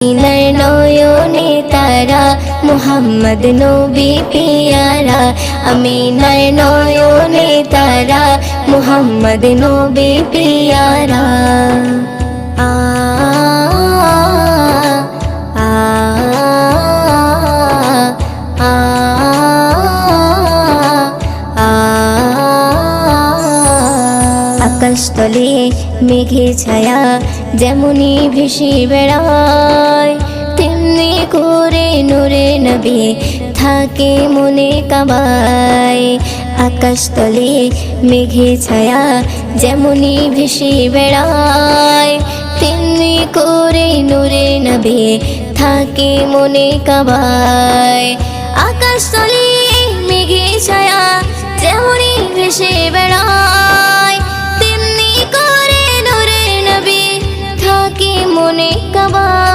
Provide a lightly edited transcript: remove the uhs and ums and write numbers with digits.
আমিনার নয়নে তারা মুহাম্মদ নবী পিয়ারা আমিনার নয়নে তারা মুহাম্মদ নবী পিয়ারা আ আ আ আকাশতলে মেঘে ছায়া যেমনি ভেসে বেড়ায় তেমনি করে নূরে নবী থাকে মনে কাবায় আকাশতলে মেঘে ছায়া যেমনি ভেসে বেড়ায় তেমনি করে নূরে নবী থাকে মনে কাবায় আকাশতলে মেঘে ছায়া যেমনি ভেসে বেড়ায় তেমনি করে নূরে নবী থাকে মনে কাবায়